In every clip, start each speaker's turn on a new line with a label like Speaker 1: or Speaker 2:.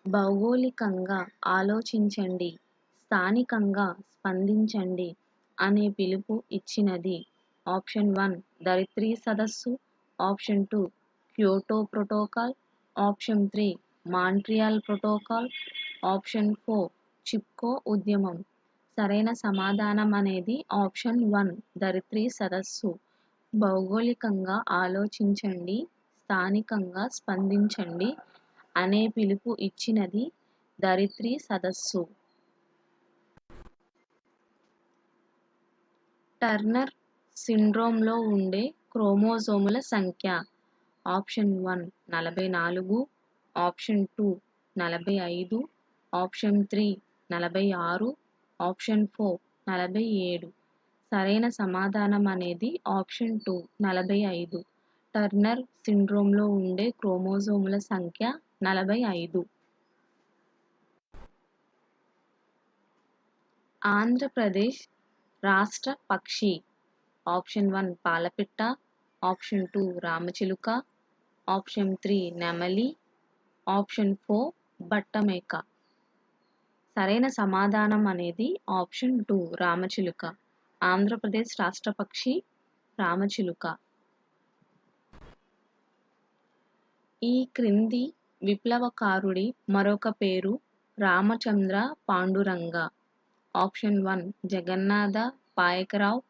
Speaker 1: భౌగోళికంగా ఆలోచించండి, స్థానికంగా స్పందించండి అనే పిలుపు ఇచ్చినది. ఆప్షన్ 1 ధరిత్రీ సదస్సు, option 2 Kyoto protocol, option 3 Montreal protocol, option 4 Chipko ఉద్యమం. సరైన సమాధానం అనేది ఆప్షన్ 1 ధరిత్రీ సదస్సు. భౌగోళికంగా ఆలోచించండి, స్థానికంగా స్పందించండి అనే పిలుపు ఇచ్చినది ధరిత్రీ సదస్సు. టర్నర్ సిండ్రోమ్లో ఉండే క్రోమోజోముల సంఖ్య. Option 1 44, option 2 45, option 3 46, option 4 47. సరైన సమాధానం అనేది ఆప్షన్ 2 45. టర్నర్ సిండ్రోమ్లో ఉండే క్రోమోజోముల సంఖ్య 45. ఆంధ్రప్రదేశ్ రాష్ట్ర పక్షి. ఆప్షన్ 1 పాలపిట్ట, ఆప్షన్ 2 రామచిలుక, ఆప్షన్ 3 నెమలి, ఆప్షన్ 4 బట్టమేక. సరైన సమాధానం అనేది ఆప్షన్ 2 రామచిలుక. ఆంధ్రప్రదేశ్ రాష్ట్ర పక్షి రామచిలుక. ఈ క్రింది విప్లవకారుడి మరొక పేరు Ramachandra Pandurang. Option 1 Jagannatha Payakarao,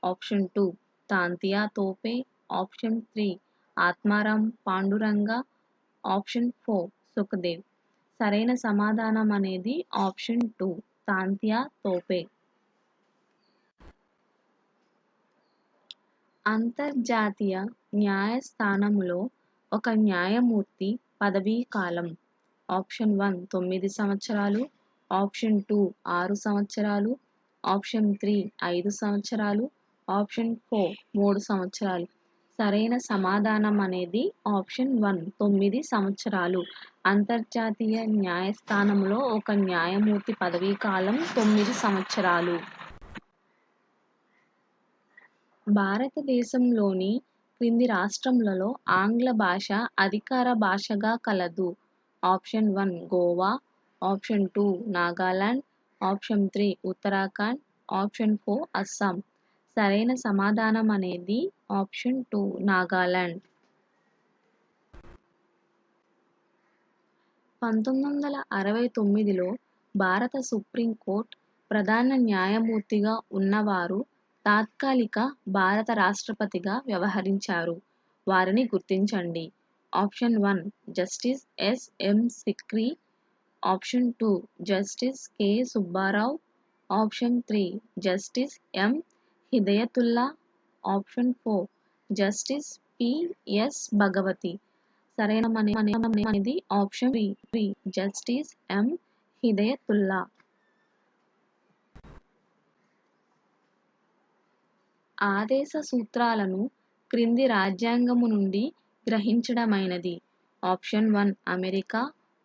Speaker 1: option 2 Tantia Tope, option 3 Atmaram Pandurang, option 4 Sukhdev. సరైన సమాధానం అనేది ఆప్షన్ 2 తాంతియా తోపే. అంతర్జాతీయ న్యాయస్థానంలో ఒక న్యాయమూర్తి పదవీ కాలం. ఆప్షన్ 1 9 సంవత్సరాలు, ఆప్షన్ 2 6 సంవత్సరాలు, ఆప్షన్ 3 5 సంవత్సరాలు, ఆప్షన్ 4 3 సంవత్సరాలు. సరైన సమాధానం అనేది ఆప్షన్ 1 9 సంవత్సరాలు. అంతర్జాతీయ న్యాయస్థానంలో ఒక న్యాయమూర్తి పదవీ కాలం 9 సంవత్సరాలు. భారతదేశంలోని క్రింది రాష్ట్రములలో ఆంగ్ల భాష అధికార భాషగా కలదు. Option 1 Goa, option 2 Nagaland, option 3 Uttarakhand, option 4 Assam. సరైన సమాధానం అనేది ఆప్షన్ 2 నాగాలాండ్. 1969లో భారత సుప్రీంకోర్టు ప్రధాన న్యాయమూర్తిగా ఉన్నవారు తాత్కాలిక భారత రాష్ట్రపతిగా వ్యవహరించారు. వారిని గుర్తించండి. Option 1 justice S M. Sikri, option 2 justice K. Subbarao, option 3 justice M. Hidayatullah, option 4 justice P S. Bhagwati. సరైన అనేది ఆప్షన్ 3 జస్టిస్ ఎం. హిదయతుల్లా. ఆదేశ సూత్రాలను క్రింది రాజ్యాంగము నుండి గ్రహించడమైనది. Option 1 America,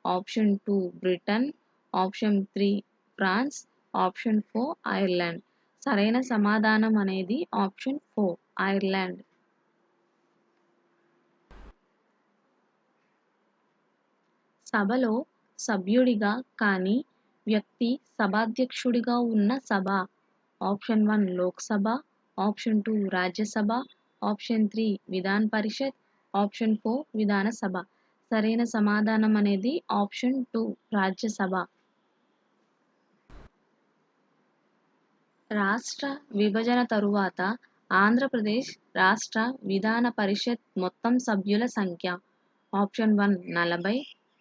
Speaker 1: option 2 Britain, option 3 France, option 4 Ireland. సరైన సమాధానం అనేది ఆప్షన్ 4 ఐర్లాండ్. సభలో సభ్యుడిగా కాని వ్యక్తి సభాధ్యక్షుడిగా ఉన్న సభ. Option 1 Lok Sabha, option 2 Rajya Sabha, option 3 Vidhan Parishad, option 4 Vidhan Sabha. సరైన సమాధానం అనేది ఆప్షన్ 2 రాజ్యసభ. రాష్ట్ర విభజన తరువాత ఆంధ్రప్రదేశ్ రాష్ట్ర విధాన పరిషత్ మొత్తం సభ్యుల సంఖ్య. Option 1 40,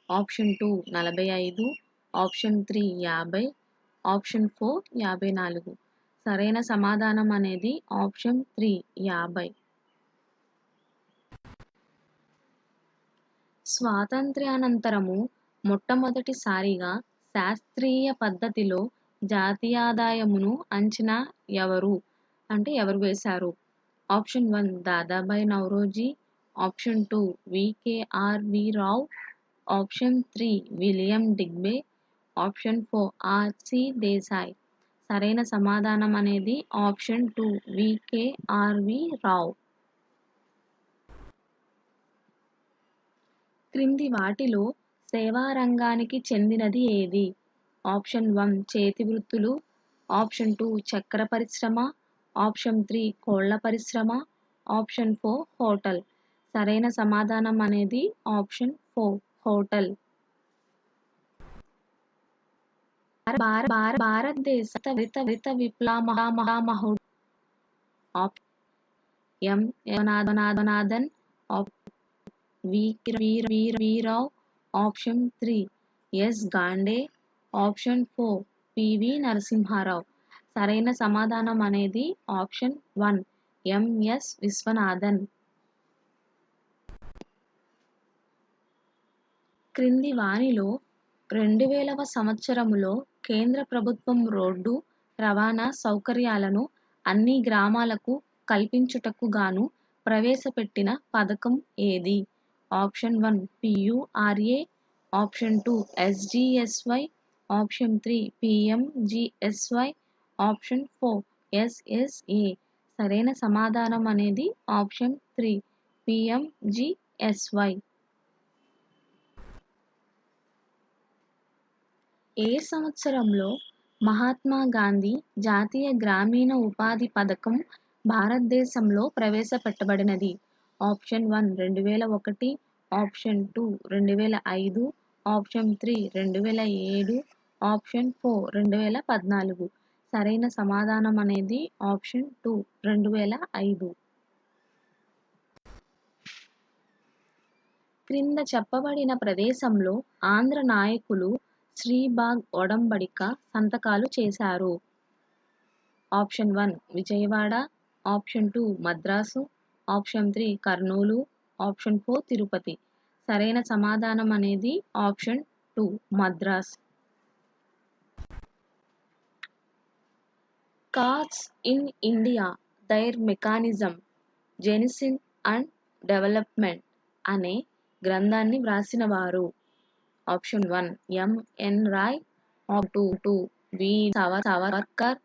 Speaker 1: option 2 45, option 3 50, option 4 54. సరైన సమాధానం అనేది ఆప్షన్ 3 50. స్వాతంత్ర్యానంతరము మొట్టమొదటిసారిగా శాస్త్రీయ పద్ధతిలో జాతీయాదాయమును అంచనా ఎవరు వేశారు? Option 1 Dadabhai Naoroji, option 2 V K R V. Rao, option 3 William Digby, option 4 R C. Desai. సరైన సమాధానం అనేది ఆప్షన్ 2 వి.కె.ఆర్.వి. రావ్. క్రింది వాటిలో సేవా రంగానికి చెందినది ఏది? ఆప్షన్ 1 చేతి వృత్తులు, ఆప్షన్ 2 చక్కెర పరిశ్రమ, ఆప్షన్ 3 కోళ్ల పరిశ్రమ, ఆప్షన్ 4 హోటల్. సరైన సమాధానం అనేది ఆప్షన్ 4 హోటల్. భారతదేశ హరిత విప్లవ మహామహుడు M Vishwanathan, V Veerao, option 3 S Gande, option 4 P V Narasimha Rao. సరైన సమాధానం అనేది ఆప్షన్ 1 ఎంఎస్ విశ్వనాథన్. క్రింది వానిలో 2000వ సంవత్సరములో కేంద్ర ప్రభుత్వం రోడ్డు రవాణా సౌకర్యాలను అన్ని గ్రామాలకు కల్పించుటకు గాను ప్రవేశపెట్టిన పథకం ఏది? Option 1 P U R A, option 2 S G S Y, option 3 P M G S Y, option 4 S S A. సరైన సమాధానం అనేది ఆప్షన్ 3 పిఎంజిఎస్వై. ఏ సంవత్సరంలో మహాత్మా గాంధీ జాతీయ గ్రామీణ ఉపాధి పథకం భారతదేశంలో ప్రవేశపెట్టబడినది? Option 1 2001, option 2 2005, option 3 2007, option 4 2014. సరైన సమాధానం అనేది ఆప్షన్ 2 2005. క్రింద చెప్పబడిన ప్రదేశంలో ఆంధ్ర నాయకులు శ్రీబాగ్ ఒడంబడిక సంతకాలు చేశారు. Option 1 Vijayawada, option 2 Madras, option 3 Kurnool, option 4 Tirupati. సరైన సమాధానం అనేది option 2 Madras. Castes in India their mechanism, genesis and development అనే గ్రంథాన్ని వ్రాసిన వారు? Option 1 M N Roy, option 2 V Savarkar,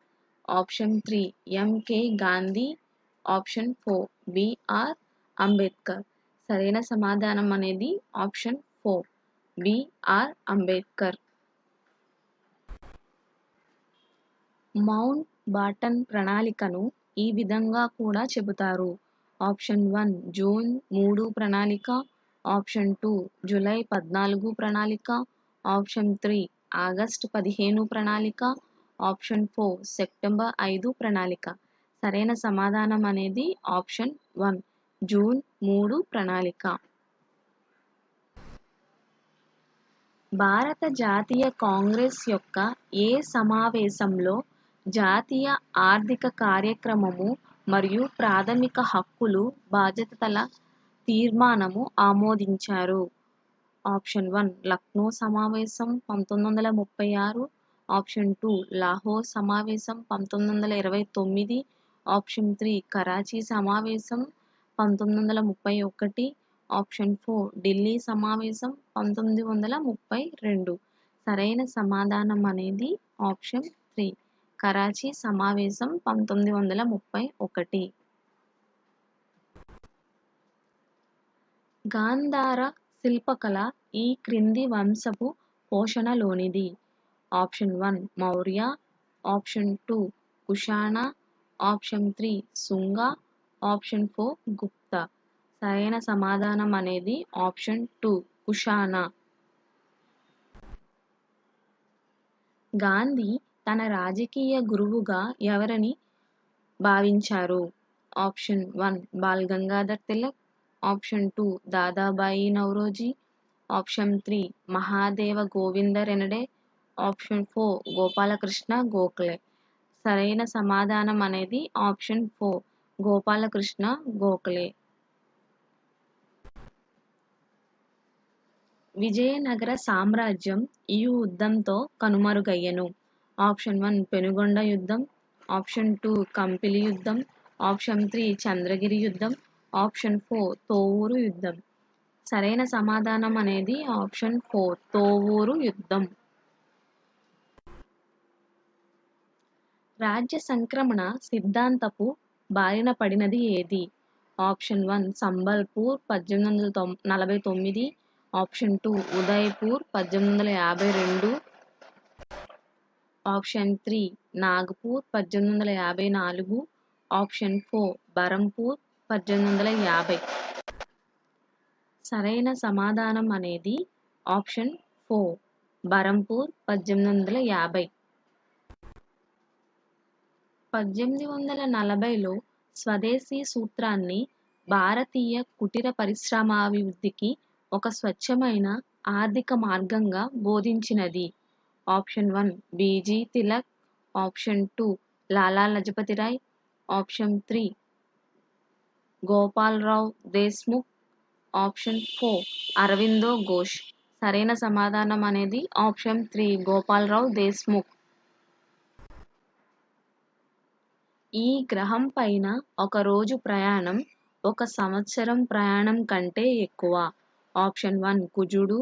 Speaker 1: option 3 M K Gandhi, option 4 B R Ambedkar. సరైన సమాధానం అనేది option 4 B R Ambedkar. Mountbatten ప్రణాళికను ఈ విధంగా కూడా చెబుతారు. ఆప్షన్ 1 జూన్ 3 ప్రణాళిక, ఆప్షన్ 2 జూలై 14 ప్రణాళిక, ఆప్షన్ 3 ఆగస్టు 15 ప్రణాళిక, ఆప్షన్ 4 సెప్టెంబర్ 5 ప్రణాళిక. సరైన సమాధానం అనేది ఆప్షన్ 1 జూన్ 3 ప్రణాళిక. భారత జాతీయ కాంగ్రెస్ యొక్క ఏ సమావేశంలో జాతీయ ఆర్థిక కార్యక్రమము మరియు ప్రాథమిక హక్కులు బాధ్యతల తీర్మానము ఆమోదించారు? ఆప్షన్ 1 లక్నో సమావేశం 1936, ఆప్షన్ 2 లాహోర్ సమావేశం 1929, ఆప్షన్ 3 కరాచీ సమావేశం 1931, ఆప్షన్ 4 ఢిల్లీ సమావేశం 1932. సరైన సమాధానం అనేది ఆప్షన్ 3 కరాచీ సమావేశం 1931. గాంధార శిల్పకళ ఈ క్రింది వంశపు పోషణలోనిది? Option 1 Maurya, option 2 Kushan, option 3 Shunga, option 4 Gupta. సరైన సమాధానం అనేది ఆప్షన్ 2 కుషాణ. గాంధీ తన రాజకీయ గురువుగా ఎవరిని భావించారు? Option 1 ball Gangadhar Tilak, option 2 Dadabhai Naoroji, option 3 Mahadeva Govinda Ranade, option 4 Gopalakrishna Gokhale. సరైన సమాధానం అనేది ఆప్షన్ 4 గోపాలకృష్ణ గోఖలే. విజయనగర సామ్రాజ్యం ఈ యుద్ధంతో కనుమరుగయ్యెను? ఆప్షన్ 1 పెనుగొండ యుద్ధం, ఆప్షన్ 2 కంపిలి యుద్ధం, ఆప్షన్ 3 చంద్రగిరి యుద్ధం, ఆప్షన్ 4 తోవూరు యుద్ధం. సరైన సమాధానం అనేది ఆప్షన్ 4 తోవూరు యుద్ధం. రాజ్య సంక్రమణ సిద్ధాంతపు బారిన పడినది ఏది? Option 1 Sambalpur 1849, option 2 Udaipur 1852, option 3 Nagpur 1854, option 4 Berhampur 1850. సరైన సమాధానం అనేది ఆప్షన్ 4 బరంపూర్ 1850. 1840లో స్వదేశీ సూత్రాన్ని భారతీయ కుటీర పరిశ్రమాభివృద్ధికి ఒక స్వచ్ఛమైన ఆర్థిక మార్గంగా బోధించినది. Option 1 BG Tilak, option 2 Lala Lajpat Roy, option 3 Gopalarao Deshmukh, option 4 Aurobindo Ghosh. సరైన సమాధానం అనేది ఆప్షన్ 3 గోపాలరావు దేశ్ముఖ్. ఈ గ్రహం పైన ఒక రోజు ప్రయాణం 1 సంవత్సరం ప్రయాణం కంటే ఎక్కువ. ఆప్షన్ 1 కుజుడు,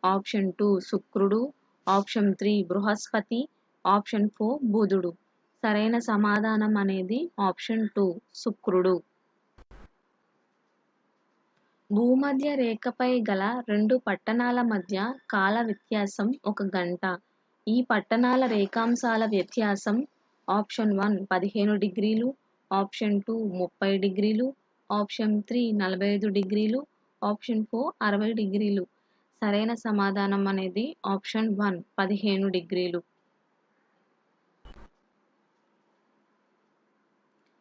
Speaker 1: ఆప్షన్ 2 శుక్రుడు, ఆప్షన్ 3 బృహస్పతి, ఆప్షన్ 4 బుధుడు. సరైన సమాధానం అనేది ఆప్షన్ 2 శుక్రుడు. భూమధ్య రేఖపై గల 2 పట్టణాల మధ్య కాల వ్యత్యాసం 1 గంట. ఈ పట్టణాల రేఖాంశాల వ్యత్యాసం ఆప్షన్ 1 15 డిగ్రీలు, ఆప్షన్ 2 30 డిగ్రీలు, ఆప్షన్ 3 45 డిగ్రీలు, ఆప్షన్ 4 60 డిగ్రీలు. సరైన సమాధానం అనేది ఆప్షన్ 1 15 డిగ్రీలు.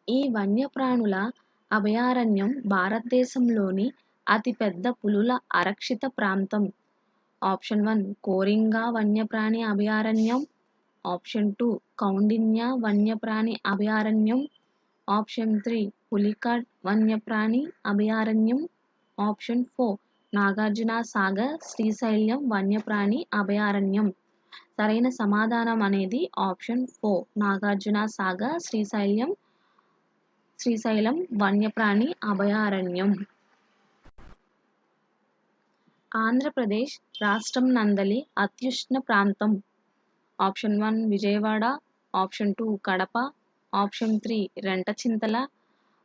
Speaker 1: ఈ వన్యప్రాణుల అభయారణ్యం భారతదేశంలోని అతిపెద్ద పులుల ఆరక్షిత ప్రాంతం. ఆప్షన్ 1 కోరింగా వన్యప్రాణి అభయారణ్యం, ఆప్షన్ 2 కౌండిన్య వన్యప్రాణి అభయారణ్యం, ఆప్షన్ 3 పులికాట్ వన్యప్రాణి అభయారణ్యం, ఆప్షన్ 4 నాగార్జున సాగర్ శ్రీశైలం వన్యప్రాణి అభయారణ్యం. సరైన సమాధానం అనేది ఆప్షన్ 4 నాగార్జున సాగర్ శ్రీశైలం వన్యప్రాణి అభయారణ్యం. ఆంధ్రప్రదేశ్ రాష్ట్రం నందలి అత్యుష్ణ ప్రాంతం. Option 1 Vijayawada, option 2 Kadapa, option 3 Rentachintala,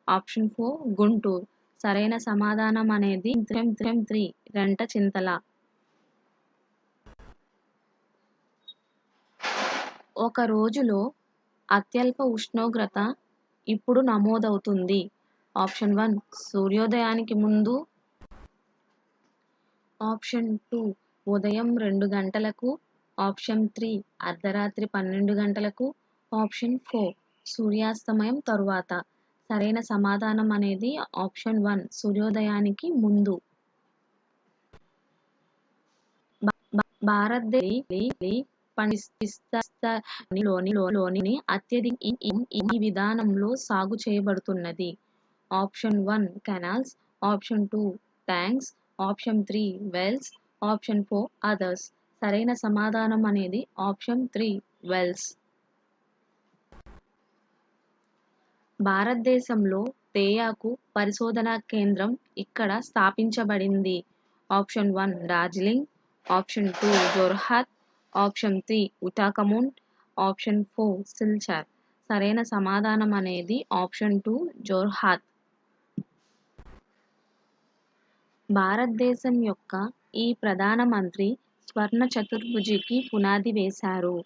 Speaker 1: option 4 Guntur. సరైన సమాధానం అనేది 3 రెంటచింతల. ఒక రోజులో అత్యల్ప ఉష్ణోగ్రత ఇప్పుడు నమోదవుతుంది. ఆప్షన్ 1 సూర్యోదయానికి ముందు, ఆప్షన్ 2 ఉదయం 2 గంటలకు, ఆప్షన్ 3 అర్ధరాత్రి 12 గంటలకు, ఆప్షన్ 4 సూర్యాస్తమయం తరువాత. సరైన సమాధానం అనేది ఆప్షన్ 1 సూర్యోదయానికి ముందు. భారతదేశంలోని అత్యధిక ఈ విధానంలో సాగు చేయబడుతున్నది. Option 1 canals, option 2 tanks, option 3 wells, option 4 others. సరైన సమాధానం అనేది ఆప్షన్ 3 వెల్స్. భారతదేశంలో తేయాకు పరిశోధనా కేంద్రం ఇక్కడ స్థాపించబడింది. Option 1 Darjeeling, option 2 Jorhat, option 3 Ootacamund, option 4 Silchar. సరైన సమాధానం అనేది ఆప్షన్ 2 జోర్హాట్. భారతదేశం యొక్క ఈ ప్రధానమంత్రి స్వర్ణ చతుర్భుజికి పునాది వేశారు.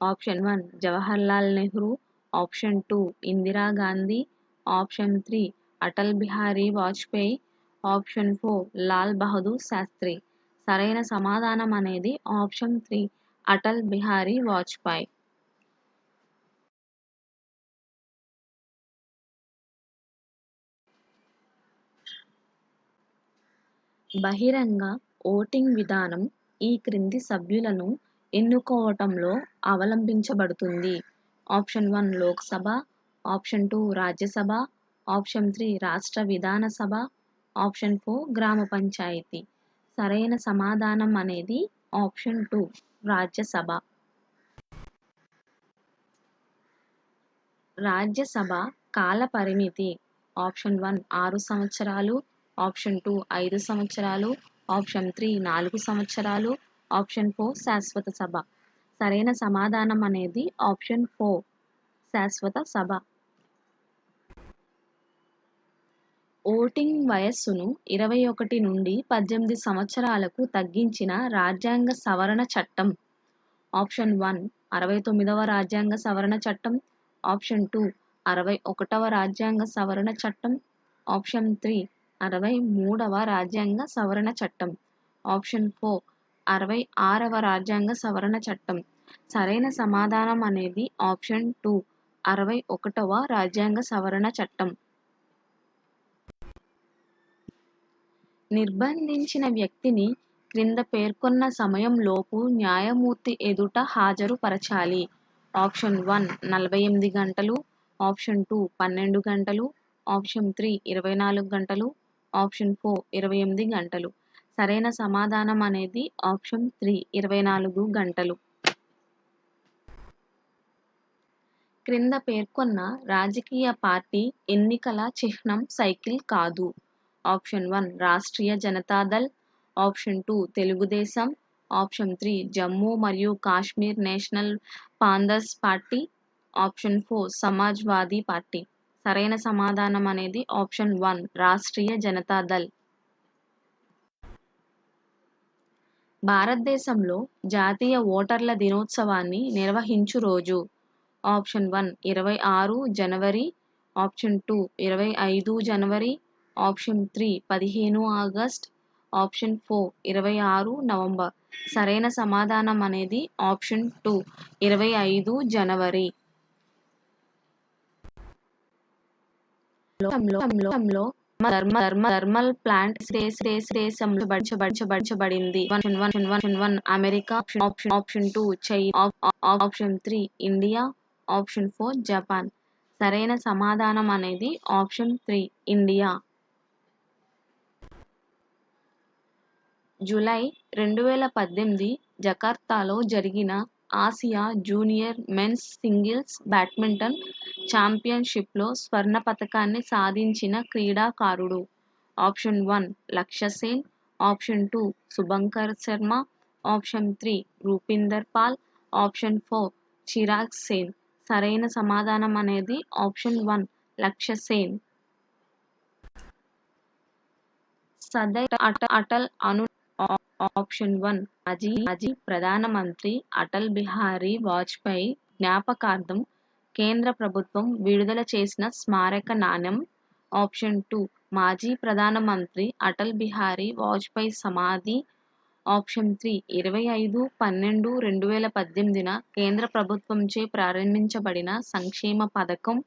Speaker 1: Option 1 Jawaharlal Nehru, option 2 Indira Gandhi, option 3 Atal Bihari Vajpayee, option 4 Lal Bahadur Shastri. సరైన సమాధానం అనేది ఆప్షన్ 3 అటల్ బిహారీ వాజ్పేయి. బహిరంగ ఓటింగ్ విధానం ఈ క్రింది సభ్యులను ఎన్నుకోవటంలో అవలంబించబడుతుంది. Option 1 Lok Sabha, option 2 Rajya Sabha, option 3 రాష్ట్ర విధానసభ, ఆప్షన్ 4 గ్రామ పంచాయతీ. సరైన సమాధానం అనేది ఆప్షన్ 2 రాజ్యసభ. రాజ్యసభ కాల పరిమితి. ఆప్షన్ 1 6 సంవత్సరాలు, ఆప్షన్ 2 5 సంవత్సరాలు, ఆప్షన్ 3 4 సంవత్సరాలు, ఆప్షన్ 4 శాశ్వత సభ. సరైన సమాధానం అనేది ఆప్షన్ 4 శాశ్వత సభ. ఓటింగ్ వయస్సును 21 నుండి 18 సంవత్సరాలకు తగ్గించిన రాజ్యాంగ సవరణ చట్టం. ఆప్షన్ 1 69వ రాజ్యాంగ సవరణ చట్టం. ఆప్షన్ 2 61వ రాజ్యాంగ సవరణ చట్టం. ఆప్షన్ 3 63వ రాజ్యాంగ సవరణ చట్టం. ఆప్షన్ 4 66వ రాజ్యాంగ సవరణ చట్టం. సరైన సమాధానం అనేది ఆప్షన్ 2 61వ రాజ్యాంగ సవరణ చట్టం. నిర్బంధించిన వ్యక్తిని క్రింద పేర్కొన్న సమయంలోపు న్యాయమూర్తి ఎదుట హాజరుపరచాలి. ఆప్షన్ 1 48 గంటలు. ఆప్షన్ 2 12 గంటలు. ఆప్షన్ 3 24 గంటలు. ఆప్షన్ 4 28 గంటలు. సరైన సమాధానం అనేది ఆప్షన్ 3 24 గంటలు. క్రింద పేర్కొన్న రాజకీయ పార్టీ ఎన్నికల చిహ్నం సైకిల్ కాదు. Option 1 Rashtriya Janata Dal. Option 2 Telugu Desam. Option 3 Jammu మరియు Kashmir national panthers party. Option 4 Samajwadi party. సరైన సమాధానం అనేది ఆప్షన్ 1 రాష్ట్రీయ జనతాదళ్. భారతదేశంలో జాతీయ ఓటర్ల దినోత్సవాన్ని నిర్వహించు రోజు. ఆప్షన్ 1 26 జనవరి. ఆప్షన్ 2 25 జనవరి. Option 3 15 August. Option 4 26 November. సరైన సమాధానం అనేది ఆప్షన్ 2 25 జనవరి. థర్మల్ ప్లాంట్ దేశంలో బడిచబడింది. Option 1 America. Option 2 China. Option 3 India. Option 4 Japan. సరైన సమాధానం అనేది ఆప్షన్ 3 ఇండియా. జూలై 2018 జకార్తాలో జరిగిన ఆసియా జూనియర్ మెన్స్ సింగిల్స్ బ్యాడ్మింటన్ ఛాంపియన్షిప్లో స్వర్ణ పతకాన్ని సాధించిన క్రీడాకారుడు. Option 1 Lakshya Sen. Option 2 Shubhankar Sharma. Option 3 Rupinder Pal. Option 4 Chirag Sen. సరైన సమాధానం అనేది ఆప్షన్ 1 లక్ష్య సేన్. సదైవ్ అటల్ అను ఆప్షన్ 1 మాజీ ప్రధానమంత్రి అటల్ బిహారీ వాజ్పేయి జ్ఞాపకార్థం కేంద్ర ప్రభుత్వం విడుదల చేసిన స్మారక నాణెం. ఆప్షన్ 2 మాజీ ప్రధానమంత్రి అటల్ బిహారీ వాజ్పేయి సమాధి. ఆప్షన్ 3 25/12/2018 కేంద్ర ప్రభుత్వంచే ప్రారంభించబడిన సంక్షేమ పథకం.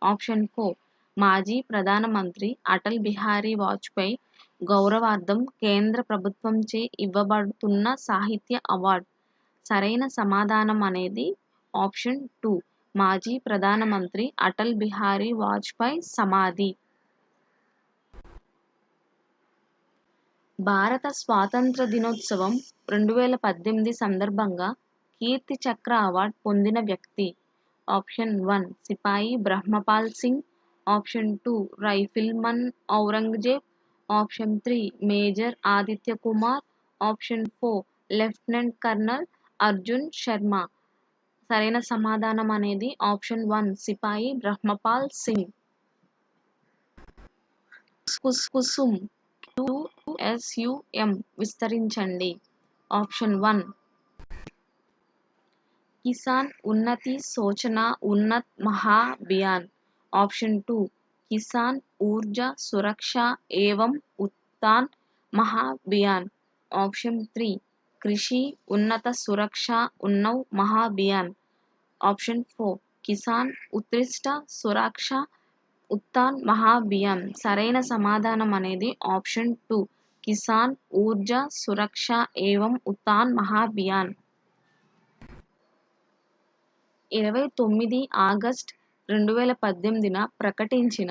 Speaker 1: ఆప్షన్ 4 మాజీ ప్రధానమంత్రి అటల్ బిహారీ వాజ్పేయి గౌరవార్థం కేంద్ర ప్రభుత్వంచే ఇవ్వబడుతున్న సాహిత్య అవార్డు. సరైన సమాధానం అనేది ఆప్షన్ 2 మాజీ ప్రధానమంత్రి అటల్ బిహారీ వాజ్పేయి సమాధి. భారత స్వాతంత్ర దినోత్సవం 2018 సందర్భంగా కీర్తి చక్ర అవార్డు పొందిన వ్యక్తి. ఆప్షన్ 1 సిపాయి Brahmapal Singh. Option 2 rifleman Aurangzeb. Option 3 major Aditya Kumar. Option 4 lieutenant colonel Arjun Sharma. సరైన సమాధానం అనేది ఆప్షన్ 1 సిపాయి బ్రహ్మపాల్ సింగ్. కుసుమ్ QSUM విస్తరించండి. Option 1 Kisan Unnati Sochana Unnat Mahabhiyan. Option 2 Kisan Urja Suraksha Evam Utthan Mahabhiyan. Option 3 Krishi Unnata Suraksha Unnav Mahabhiyan. Option 4 Kisan Utkrisht Suraksha Utthan Mahabhiyan. సరైన సమాధానం అనేది ఆప్షన్ 2 కిసాన్ ఊర్జా సురక్ష ఏవం ఉత్థాన్ మహాభియాన్. 29 ఆగస్ట్ 2018 ప్రకటించిన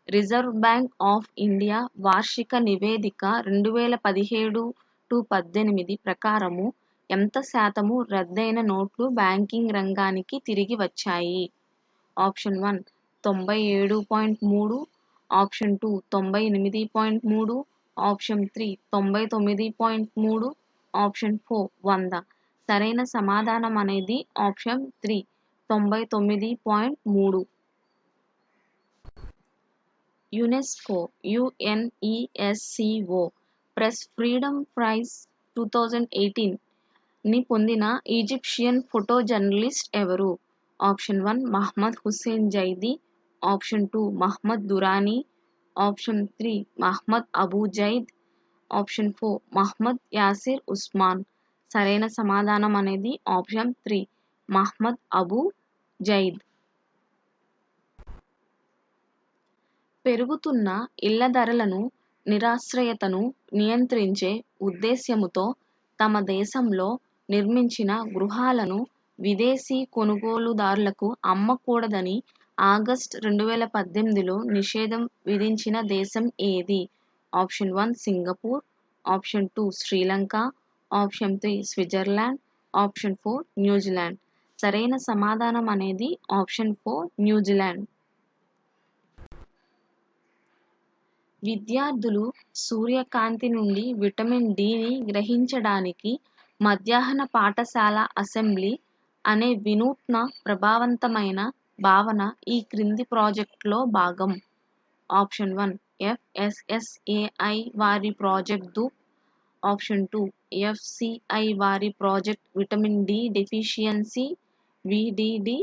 Speaker 1: రిజర్వ్ బ్యాంక్ ఆఫ్ ఇండియా వార్షిక నివేదిక 2017-18 ప్రకారము ఎంత శాతము రద్దయిన నోట్లు బ్యాంకింగ్ రంగానికి తిరిగి వచ్చాయి? ఆప్షన్ 1 97.3. ఆప్షన్ 2 98.3. ఆప్షన్ 3 99.3. ఆప్షన్ 4 100. సరైన సమాధానం అనేది option 3 99.3. UNESCO U N E S C O press freedom prize 2018 ని పొందిన ఈజిప్షియన్ ఫోటో జర్నలిస్ట్ ఎవరు? Option 1 Mohammad Hussain Zaidi, option 2 Mohammad Durrani, option 3 Mahmoud Abu Zeid, option 4 Mohammad Yasir Usman. సరైన సమాధానం అనేది ఆప్షన్ 3 మహ్మద్ అబూ జైద్. పెరుగుతున్న ఇళ్ల ధరలను, నిరాశ్రయతను నియంత్రించే ఉద్దేశ్యముతో తమ దేశంలో నిర్మించిన గృహాలను విదేశీ కొనుగోలుదార్లకు అమ్మకూడదని ఆగస్టు 2018లో నిషేధం విధించిన దేశం ఏది? Option 1 Singapore, option 2 Sri Lanka, option 3 Switzerland, option 4 New Zealand. సరైన సమాధానం అనేది ఆప్షన్ 4 న్యూజిలాండ్. విద్యార్థులు సూర్యకాంతి నుండి విటమిన్ డిని గ్రహించడానికి మధ్యాహ్న పాఠశాల అసెంబ్లీ అనే వినూత్న ప్రభావవంతమైన భావన ఈ క్రింది ప్రాజెక్టులో భాగం. ఆప్షన్ 1 ఎఫ్ఎస్ఎస్ఏఐ వారి ప్రాజెక్ట్ ధూప్, ఆప్షన్ 2 ఎఫ్సిఐ వారి project vitamin D deficiency VDD,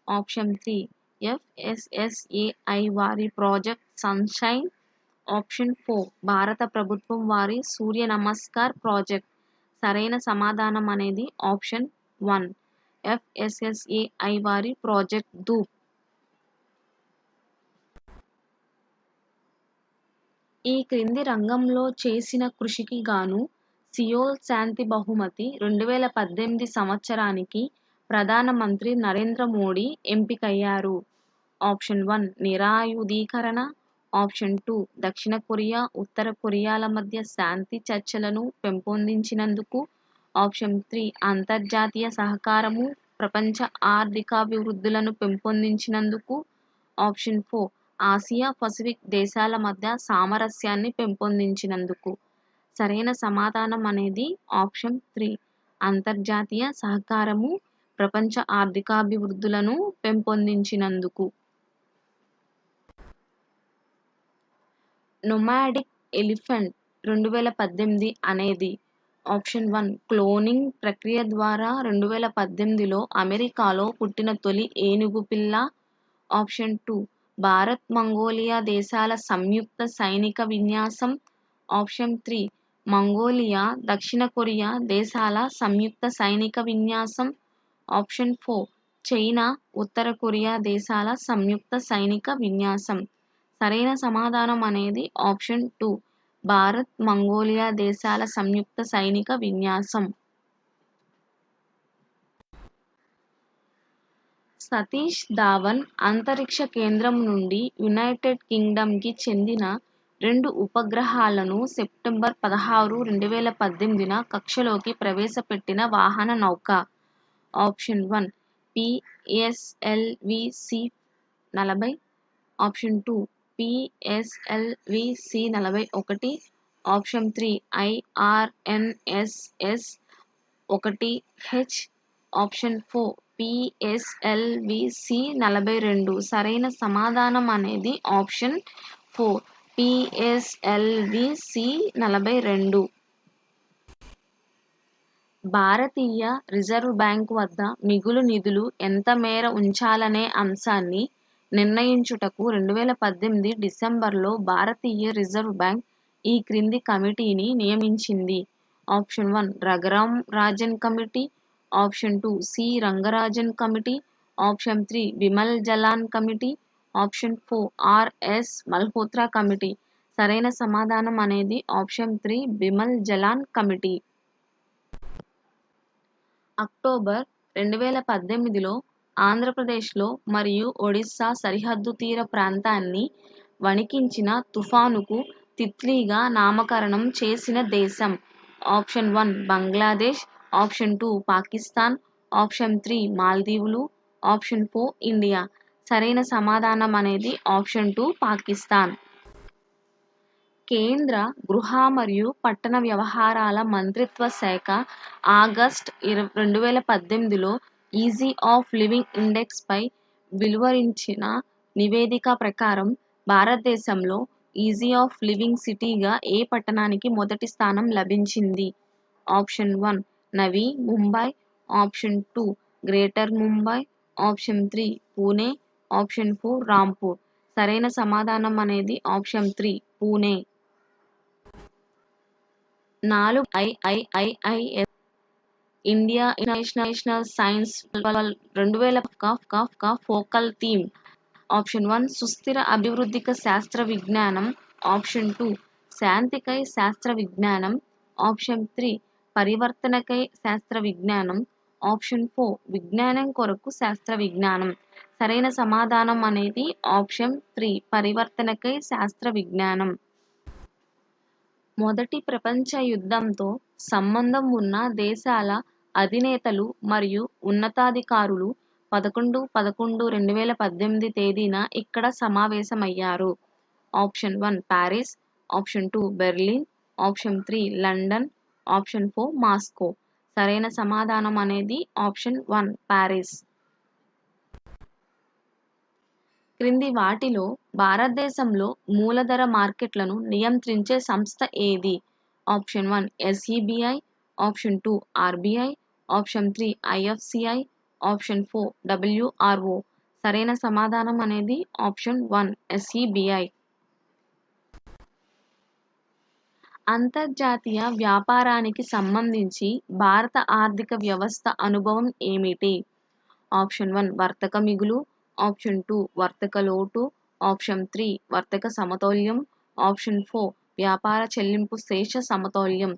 Speaker 1: option 3 FSSAI వారి ప్రాజెక్ట్ సన్షైన్, ఆప్షన్ 4 భారత ప్రభుత్వం వారి సూర్య నమస్కార్ ప్రాజెక్ట్. సరైన సమాధానం అనేది ఆప్షన్ 1 ఎఫ్ఎస్ఎస్ఏఐ వారి ప్రాజెక్ట్ ధూప్. ఈ క్రింది రంగంలో చేసిన కృషికి గాను సియోల్ శాంతి బహుమతి 2018 సంవత్సరానికి ప్రధానమంత్రి నరేంద్ర మోడీ ఎంపికయ్యారు. ఆప్షన్ 1 నిరాయుధీకరణ, ఆప్షన్ 2 దక్షిణ కొరియా ఉత్తర కొరియాల మధ్య శాంతి చర్చలను పెంపొందించినందుకు, ఆప్షన్ 3 అంతర్జాతీయ సహకారము ప్రపంచ ఆర్థికాభివృద్ధులను పెంపొందించినందుకు, ఆప్షన్ 4 ఆసియా పసిఫిక్ దేశాల మధ్య సామరస్యాన్ని పెంపొందించినందుకు. సరైన సమాధానం అనేది ఆప్షన్ 3 అంతర్జాతీయ సహకారము ప్రపంచ ఆర్థికాభివృద్ధులను పెంపొందించినందుకు. నొమాడిక్ ఎలిఫెంట్ 2018 అనేది ఆప్షన్ 1 క్లోనింగ్ ప్రక్రియ ద్వారా 2018లో అమెరికాలో పుట్టిన తొలి ఏనుగు పిల్ల, ఆప్షన్ 2 భారత్ మంగోలియా దేశాల సంయుక్త సైనిక విన్యాసం, ఆప్షన్ 3 మంగోలియా దక్షిణ కొరియా దేశాల సంయుక్త సైనిక విన్యాసం, ఆప్షన్ 4 చైనా ఉత్తర కొరియా దేశాల సంయుక్త సైనిక విన్యాసం. సరైన సమాధానం అనేది ఆప్షన్ 2 భారత్ మంగోలియా దేశాల సంయుక్త సైనిక విన్యాసం. సతీష్ ధావన్ అంతరిక్ష కేంద్రం నుండి యునైటెడ్ కింగ్డమ్కి చెందిన 2 ఉపగ్రహాలను సెప్టెంబర్ 16, 2018న కక్షలోకి ప్రవేశపెట్టిన వాహన నౌక. Option 1 PSLV C forty, option 2 PSLV C forty one, option 3 IRNSS one H, option 4 PSLV C forty two. సరైన సమాధానం అనేది ఆప్షన్ 4 పిఎస్ఎల్వి-సి-42. భారతీయ రిజర్వ్ బ్యాంక్ వద్ద మిగులు నిధులు ఎంత మేర ఉంచాలనే అంశాన్ని నిర్ణయించుటకు 2018 డిసెంబర్లో భారతీయ రిజర్వ్ బ్యాంక్ ఈ క్రింది కమిటీని నియమించింది. Option 1 Raghuram Rajan committee, option 2 C Rangarajan committee, option 3 Bimal Jalan committee, option 4 R S Malhotra committee. సరైన సమాధానం అనేది option 3 Bimal Jalan committee. October 2018లో ఆంధ్రప్రదేశ్లో మరియు ఒడిశా సరిహద్దు తీర ప్రాంతాన్ని వణికించిన తుఫానుకు తిత్లీగా నామకరణం చేసిన దేశం. Option 1 Bangladesh, option 2 Pakistan, option 3 మాల్దీవులు, ఆప్షన్ 4 ఇండియా. సరైన సమాధానం అనేది ఆప్షన్ 2 పాకిస్తాన్. కేంద్ర గృహ మరియు పట్టణ వ్యవహారాల మంత్రిత్వ శాఖ ఆగస్టు 2018లో ఈజీ ఆఫ్ లివింగ్ ఇండెక్స్ పై వెలువరించిన నివేదిక ప్రకారం భారతదేశంలో ఈజీ ఆఫ్ లివింగ్ సిటీగా ఏ పట్టణానికి మొదటి స్థానం లభించింది? Option 1 Navi Mumbai, option 2 greater Mumbai, option 3 Pune, option 4 Rampur. సరైన సమాధానం అనేది option 3 Pune. 4 IIIIS India international science 2000 focal theme. Option 1 సుస్థిర అభివృద్ధికి శాస్త్ర విజ్ఞానం, ఆప్షన్ 2 శాంతికై శాస్త్ర విజ్ఞానం, ఆప్షన్ 3 పరివర్తనకై శాస్త్ర విజ్ఞానం, ఆప్షన్ 4 విజ్ఞానం కొరకు శాస్త్ర విజ్ఞానం. సరైన సమాధానం అనేది ఆప్షన్ 3 పరివర్తనకై శాస్త్ర విజ్ఞానం. మొదటి ప్రపంచ యుద్ధంతో సంబంధం ఉన్న దేశాల అధినేతలు మరియు ఉన్నతాధికారులు 11/11/2018 తేదీన ఇక్కడ సమావేశమయ్యారు. Option 1 Paris, option 2 Berlin, option 3 London, option 4 Moscow. సరైన సమాధానం అనేది ఆప్షన్ 1 ప్యారిస్. క్రింది వాటిలో భారతదేశంలో మూలధన మార్కెట్లను నియంత్రించే సంస్థ ఏది? Option 1 SEBI, option 2 RBI, option 3 IFCI, option 4 WRO. సరైన సమాధానం అనేది ఆప్షన్ 1 SEBI. అంతర్జాతీయ వ్యాపారానికి సంబంధించి భారత ఆర్థిక వ్యవస్థ అనుభవం ఏమిటి? ఆప్షన్ 1 వర్తక మిగులు, ఆప్షన్ 2 వర్తక లోటు, ఆప్షన్ 3 వర్తక సమతౌల్యం, ఆప్షన్ 4 వ్యాపార చెల్లింపు శేష సమతౌల్యం.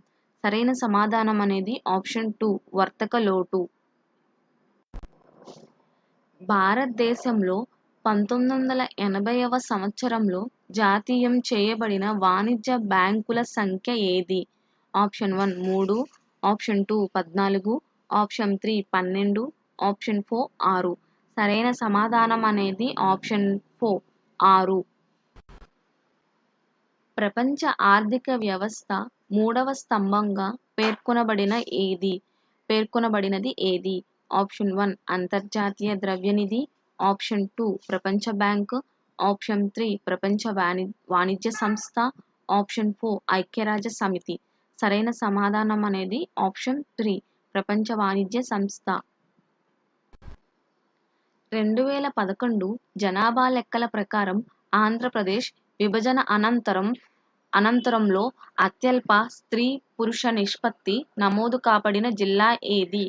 Speaker 1: సరైన సమాధానం అనేది ఆప్షన్ 2 వర్తక లోటు. భారతదేశంలో 1980వ సంవత్సరంలో జాతీయం చేయబడిన వాణిజ్య బ్యాంకుల సంఖ్య ఏది? Option 1 3, option 2 14, option 3 12, option 4 6. సరైన సమాధానం అనేది ఆప్షన్ 4 6. ప్రపంచ ఆర్థిక వ్యవస్థ మూడవ స్తంభంగా పేర్కొనబడినది ఏది? ఆప్షన్ 1 అంతర్జాతీయ ద్రవ్యనిధి, ఆప్షన్ 2 ప్రపంచ బ్యాంకు, ఆప్షన్ 3 ప్రపంచ వాణిజ్య సంస్థ, ఆప్షన్ 4 ఐక్యరాజ్య సమితి. సరైన సమాధానం అనేది ఆప్షన్ 3 ప్రపంచ వాణిజ్య సంస్థ. 2011 జనాభా లెక్కల ప్రకారం ఆంధ్రప్రదేశ్ విభజన అనంతరంలో అత్యల్ప స్త్రీ పురుష నిష్పత్తి నమోదు కాబడిన జిల్లా ఏది?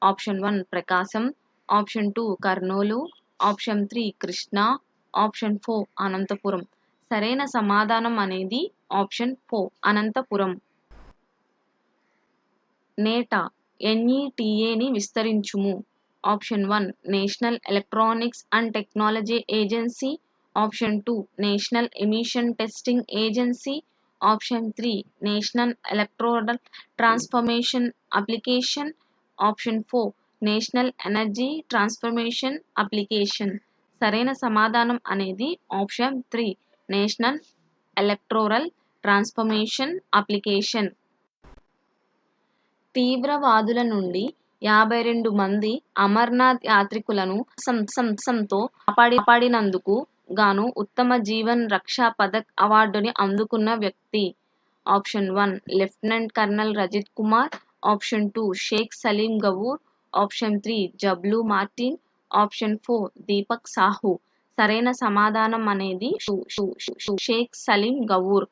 Speaker 1: Option 1 Prakasam, option 2 Kurnool, option 3 Krishna, option 4 Anantapur. సరైన సమాధానం అనేది ఆప్షన్ 4 అనంతపురం. నేటా NETAని విస్తరించుము. Option 1 national electronics and technology agency, option 2 national emission testing agency, option 3 national electoral transformation application, option 4 national energy transformation application. సరైన సమాధానం అనేది option 3 national electoral transformation application. తీవ్రవాదుల నుండి 52 మంది అమర్నాథ్ యాత్రికులను సంతో కాపాడినందుకు గాను ఉత్తమ జీవన్ రక్షా పథక్ అవార్డుని అందుకున్న వ్యక్తి. Option 1 lieutenant colonel Rajit Kumar, option 2 Sheikh Saleem Gafoor, option 3 Jablu Martin, option 4 Deepak Sahu. సరైన సమాధానం అనేది షేక్ సలీం గవూర్.